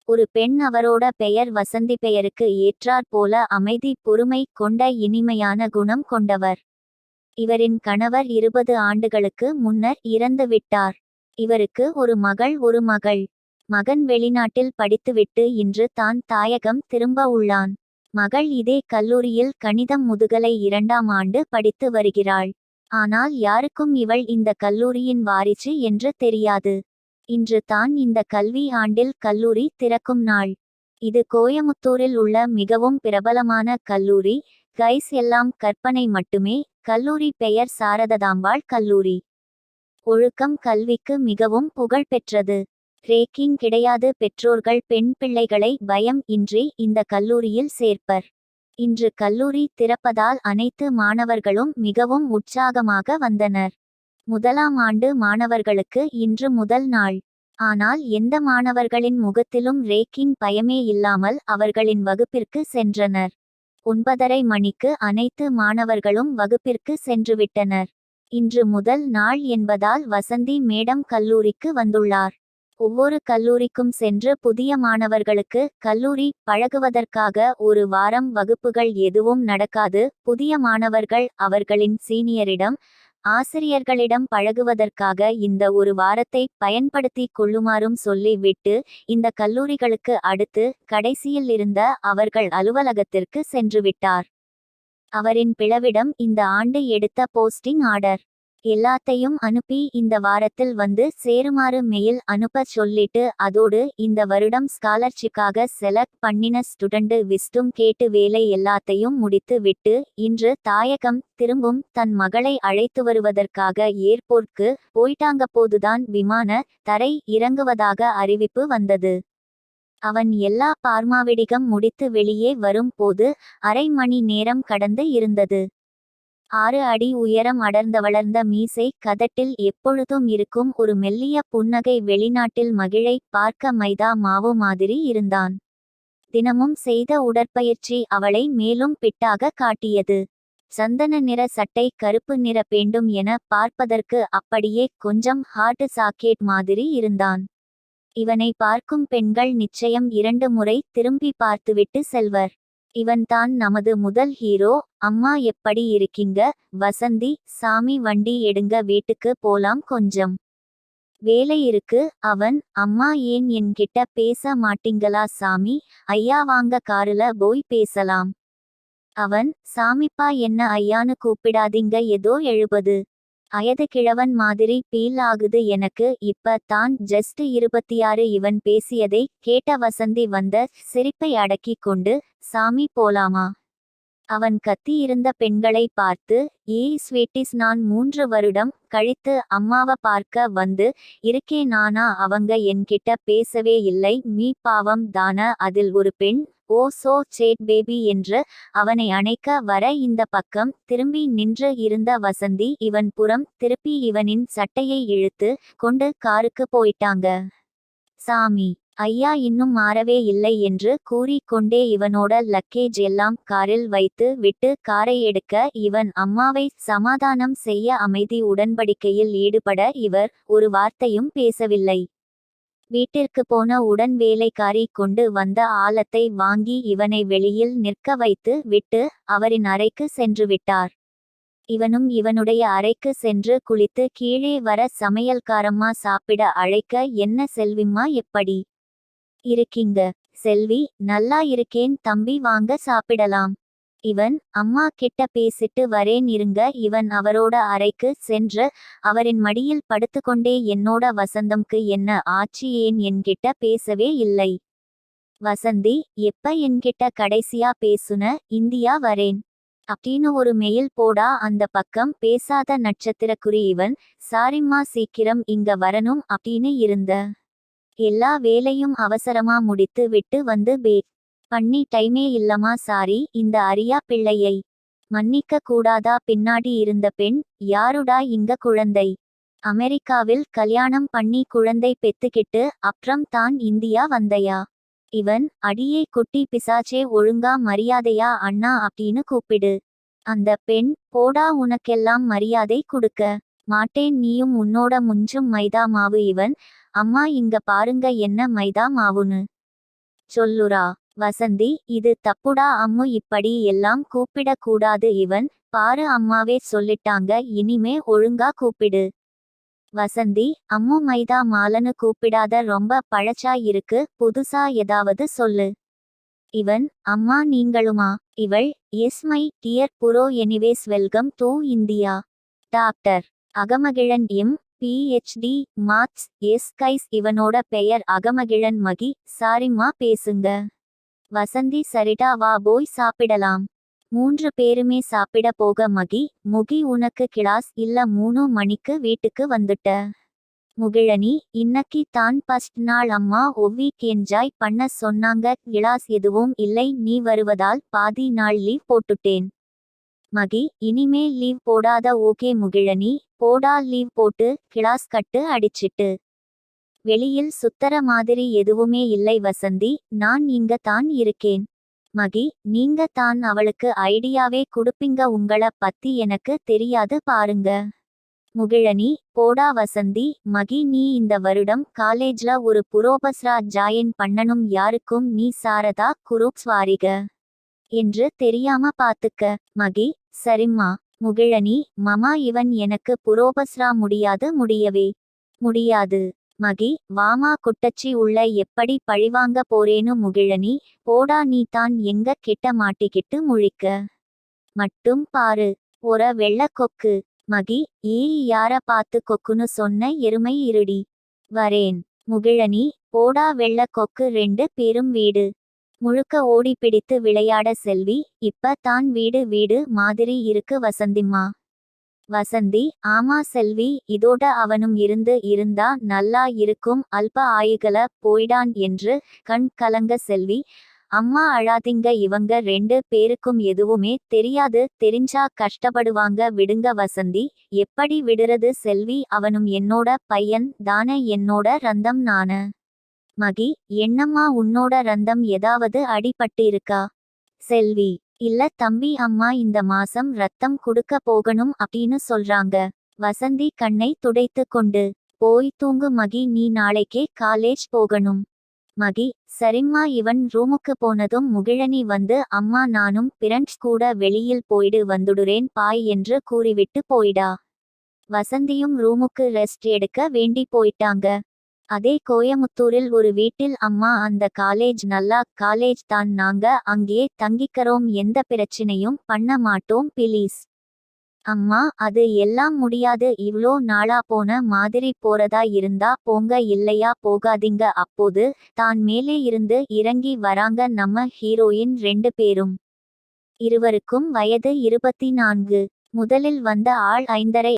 ஒரு பெண். அவரோட பெயர் வசந்தி. பெயருக்கு ஏற்றாற் போல அமைதி பொறுமை கொண்ட இனிமையான குணம் கொண்டவர். இவரின் கணவர் 20 ஆண்டுகளுக்கு முன்னர் இறந்துவிட்டார். இவருக்கு ஒரு மகள் ஒரு மகள். மகன் வெளிநாட்டில் படித்துவிட்டு இன்று தான் தாயகம் திரும்ப உள்ளான். மகள் இதே கல்லூரியில் கணிதம் முதுகலை 2ஆம் ஆண்டு படித்து வருகிறாள். ஆனால் யாருக்கும் இவள் இந்த கல்லூரியின் வாரிசு என்று தெரியாது. இன்று தான் இந்த கல்வி ஆண்டில் கல்லூரி திறக்கும் நாள். இது கோயமுத்தூரில் உள்ள மிகவும் பிரபலமான கல்லூரி. கைஸ், எல்லாம் கற்பனை மட்டுமே. கல்லூரி பெயர் சாரததாம்பாள் கல்லூரி. ஒழுக்கம் கல்விக்கு மிகவும் புகழ் பெற்றது. ரேக்கிங் கிடையாது. பெற்றோர்கள் பெண் பிள்ளைகளை பயம் இன்றி இந்த கல்லூரியில் சேர்ப்பர். இன்று கல்லூரி திறப்பதால் அனைத்து மாணவர்களும் மிகவும் உற்சாகமாக வந்தனர். 1ஆம் ஆண்டு மாணவர்களுக்கு இன்று முதல் நாள். ஆனால் எந்த மாணவர்களின் முகத்திலும் ரேக்கிங் பயமே இல்லாமல் அவர்களின் வகுப்பிற்கு சென்றனர். 9:30 மணிக்கு அனைத்து மாணவர்களும் வகுப்பிற்கு சென்றுவிட்டனர். இன்று முதல் நாள் என்பதால் வசந்தி மேடம் கல்லூரிக்கு வந்துள்ளார். ஒவ்வொரு கல்லூரிக்கும் சென்று புதிய மாணவர்களுக்கு கல்லூரி பழகுவதற்காக ஒரு வாரம் வகுப்புகள் எதுவும் நடக்காது. புதிய மாணவர்கள் அவர்களின் சீனியரிடம் ஆசிரியர்களிடம் பழகுவதற்காக இந்த ஒரு வாரத்தை பயன்படுத்தி கொள்ளுமாறும் சொல்லி விட்டு இந்த கல்லூரிகளுக்கு அடுத்து கடைசியில் இருந்த அவர்கள் அலுவலகத்திற்கு சென்றுவிட்டார். அவரின் பிளவிடம் இந்த ஆண்டு எடுத்த போஸ்டிங் ஆர்டர் எல்லாத்தையும் அனுப்பி இந்த வாரத்தில் வந்து சேருமாறு மெயில் அனுப்ப சொல்லிட்டு அதோடு இந்த வருடம் ஸ்காலர்ஷிப்காக செலக்ட் பண்ணின ஸ்டூடண்ட் விஸ்டும் கேட்டு வேலை எல்லாத்தையும் முடித்து விட்டு இன்று தாயகம் திரும்பும் தன் மகளை அழைத்து வருவதற்காக ஏர்போர்ட்க்கு போயிட்டாங்கப்போதுதான் விமான தரை இறங்குவதாக அறிவிப்பு வந்தது. அவன் எல்லா பார்மாவிடிகம் முடித்து வெளியே வரும் போது 1/2 மணி நேரம் கடந்து இருந்தது. 6 அடி உயரம் அடர்ந்த வளர்ந்த மீசை கதட்டில் எப்பொழுதும் இருக்கும் ஒரு மெல்லிய புன்னகை வெளிநாட்டில் மகிழை பார்க்க மைதா மாவு மாதிரி இருந்தான். தினமும் செய்த உடற்பயிற்சி அவளை மேலும் பிட்டாக காட்டியது. சந்தன நிற சட்டை கருப்பு நிற பேண்டும் என பார்ப்பதற்கு அப்படியே கொஞ்சம் ஹார்ட் சாக்கெட் மாதிரி இருந்தான். இவனை பார்க்கும் பெண்கள் நிச்சயம் 2 முறை திரும்பி பார்த்துவிட்டு செல்வர். இவன் தான் நமது முதல் ஹீரோ. அம்மா எப்படி இருக்கீங்க வசந்தி? சாமி வண்டி எடுங்க வீட்டுக்கு போலாம் கொஞ்சம் வேலை இருக்கு. அவன் அம்மா ஏன் என்கிட்ட பேச மாட்டீங்களா சாமி? ஐயா வாங்க காருல போய் பேசலாம். அவன் சாமிப்பா என்ன ஐயான்னு கூப்பிடாதீங்க ஏதோ 70 வயது கிழவன் மாதிரி ஃபீல் ஆகுது எனக்கு. இப்ப தான் ஜஸ்ட் 26. இவன் பேசியதை கேட்ட வசந்தி வந்த சிரிப்பை அடக்கி கொண்டு சாமி போலாமா? அவன் கத்தியிருந்த பெண்களை பார்த்து ஏய் ஸ்வீட்டிஸ், நான் 3 வருடம் கழித்து அம்மாவை பார்க்க வந்து இருக்கேன். நானா அவங்க என்கிட்ட பேசவே இல்லை. மீ பாவம் தான அதில் ஒரு பெண். ஓ சோ சேட் பேபி என்று அவனை அணைக்க வர இந்த பக்கம் திரும்பி நின்று இருந்த வசந்தி இவன் புறம் திருப்பி இவனின் சட்டையை இழுத்து கொண்டு காருக்கு போயிட்டாங்க. சாமி ஐயா இன்னும் மாறவே இல்லை என்று கூறி கொண்டே இவனோட லக்கேஜ் எல்லாம் காரில் வைத்து விட்டு காரை எடுக்க இவன் அம்மாவை சமாதானம் செய்ய அமைதி உடன்படிக்கையில் ஈடுபட இவர் ஒரு வார்த்தையும் பேசவில்லை. வீட்டிற்கு போன உடன் வேலைக்காரி கொண்டு வந்த ஆலத்தை வாங்கி இவனை வெளியில் நிற்க வைத்து விட்டு அவரின் அறைக்கு சென்றுவிட்டார். இவனும் இவனுடைய அறைக்கு சென்று குளித்து கீழே வர சமையல்காரம்மா சாப்பிட அழைக்க என்ன செல்விம்மா எப்படி இருக்கீங்க? செல்வி நல்லா இருக்கேன் தம்பி வாங்க சாப்பிடலாம். இவன் அம்மா கிட்ட பேசிட்டு வரேன் இருங்க. இவன் அவரோட அறைக்கு சென்று அவரின் மடியில் படுத்துக்கொண்டே என்னோட வசந்தம்க்கு என்ன ஆச்சு, ஏன் என்கிட்ட பேசவே இல்லை? வசந்தி எப்ப என்கிட்ட கடைசியா பேசுன? இந்தியா வரேன் அப்படின்னு ஒரு மெயில் போடா. அந்த பக்கம் பேசாத நட்சத்திரக்குறி. இவன் சாரிம்மா சீக்கிரம் இங்க வரணும் அப்படின்னு இருந்த எல்லா வேலையும் அவசரமா முடித்து விட்டு வந்து பேக் பண்ணி டைமே இல்லமா சாரி. இந்த அரியா பிள்ளையை மன்னிக்க கூடாதா? பின்னாடி இருந்த பெண் யாருடா இங்க குழந்தை? அமெரிக்காவில் கல்யாணம் பண்ணி குழந்தை பெத்துக்கிட்டு அப்புறம் தான் இந்தியா வந்தையா? இவன் அடியே குட்டி பிசாச்சே, ஒழுங்கா மரியாதையா அண்ணா அப்படின்னு கூப்பிடு. அந்த பெண் போடா உனக்கெல்லாம் மரியாதை கொடுக்க மாட்டேன், நீயும் உன்னோட முஞ்சும் மைதா மாவு. இவன் அம்மா இங்க பாருங்க என்ன மைதா மாவுன்னு சொல்லுறா. வசந்தி, இது தப்புடா அம்மு, இப்படி எல்லாம் கூப்பிடக் கூடாது. இவன் பாரு அம்மாவே சொல்லிட்டாங்க, இனிமே ஒழுங்கா கூப்பிடு. வசந்தி, அம்மு மைதா மாலனு கூப்பிடாத, ரொம்ப பழச்சா இருக்கு, புதுசா ஏதாவது சொல்லு. இவன், அம்மா நீங்களுமா? இவள், yes my dear bro, anyways welcome to India. Doctor Agamagizhan, PhD maths, yes guys. இவனோட பெயர் அகமகிழன். மகி, சாரிம்மா பேசுங்க. வசந்தி, சரிடா வா போய் சாப்பிடலாம். 3 பேருமே சாப்பிட போக மகி, முகி உனக்கு கிளாஸ் இல்ல, 3 மணிக்கு வீட்டுக்கு வந்துட்ட. முகிழனி, இன்னக்கி தான் ஃபர்ஸ்ட் நாள் அம்மா, ஒவ்வீக் என்ஜாய் பண்ண சொன்னாங்க, கிளாஸ் எதுவும் இல்லை, நீ வருவதால் பாதி நாள் லீவ் போட்டுட்டேன். மகி, இனிமே லீவ் போடாத. ஓகே முகிழனி, போடா லீவ் போட்டு, கிளாஸ் கட்டு அடிச்சிட்டு. வெளியில் சுத்தர மாதிரி எதுவுமே இல்லை வசந்தி, நான் இங்க தான் இருக்கேன். மகி, நீங்க தான் அவளுக்கு ஐடியாவே குடுப்பீங்க, உங்கள பத்தி எனக்கு தெரியாது பாருங்க. முகிழனி, போடா வசந்தி. மகி, நீ இந்த வருடம் காலேஜ்ல ஒரு புரோபஸ்ரா ஜாயின் பண்ணணும், யாருக்கும் நீ சாரதா குரூப்ஸ் வாரிக என்று தெரியாம பாத்துக்க. மகி, சரிம்மா. முகிழனி, மமா, இவன் எனக்கு புரோபஸ்ரா முடியவே முடியாது. மகி, வாமா குட்டச்சி உள்ள, எப்படி பழிவாங்க போறேனு. முகிழனி, போடா, நீ தான் எங்க கிட்ட மாட்டிக்கிட்டு முழிக்க மட்டும் பாரு, ஒரு வெள்ளக்கொக்கு. மகி, யார பார்த்து கொக்குன்னு சொன்ன, எருமை இருடி. வரேன். முகிழனி, போடா வெள்ளக்கொக்கு. 2 பேரும் வீடு முழுக்க ஓடி பிடித்து விளையாட. செல்வி, இப்ப தான் வீடு மாதிரி இருக்கு வசந்திம்மா. வசந்தி, ஆமா செல்வி, இதோட அவனும் இருந்தா நல்லா இருக்கும், அல்ப ஆயுகள போய்டான் என்று கண் கலங்க. செல்வி, அம்மா அழாதீங்க, இவங்க 2 பேருக்கும் எதுவுமே தெரியாது, தெரிஞ்சா கஷ்டப்படுவாங்க, விடுங்க. வசந்தி, எப்படி விடுறது செல்வி, அவனும் என்னோட பையன் தானே, என்னோட ரத்தம் நானு. மகி, என்னம்மா உன்னோட ரத்தம் ஏதாவது அடிபட்டு இருக்கா? செல்வி, இல்ல தம்பி, அம்மா இந்த மாசம் ரத்தம் குடுக்க போகணும் அப்படின்னு சொல்றாங்க. வசந்தி கண்ணை துடைத்து கொண்டு, போய் தூங்கு மகி, நீ நாளைக்கே காலேஜ் போகணும். மகி, சரிம்மா. இவன் ரூமுக்கு போனதும் முகிழனி வந்து, அம்மா நானும் பிரண்ட்ஸ் கூட வெளியில் போயிடு வந்துடுறேன் பாய் என்று கூறிவிட்டு போயிடா. வசந்தியும் ரூமுக்கு ரெஸ்ட் எடுக்க வேண்டி போயிட்டாங்க. அதே கோயமுத்தூரில் ஒரு வீட்டில், அம்மா அந்த காலேஜ் நல்லா காலேஜ் தான், நாங்க அங்கே தங்கிக்கறோம், எந்த பிரச்சனையும் பண்ண மாட்டோம் பிளீஸ். அம்மா, அது எல்லாம் முடியாது, இவ்ளோ நாளா போன மாதிரி போறதா இருந்தா போங்க, இல்லையா போகாதீங்க. அப்போது தான் மேலே இருந்து இறங்கி வராங்க நம்ம ஹீரோயின் 2 பேரும். இருவருக்கும் வயது 24. முதலில் வந்த ஆள் 5.5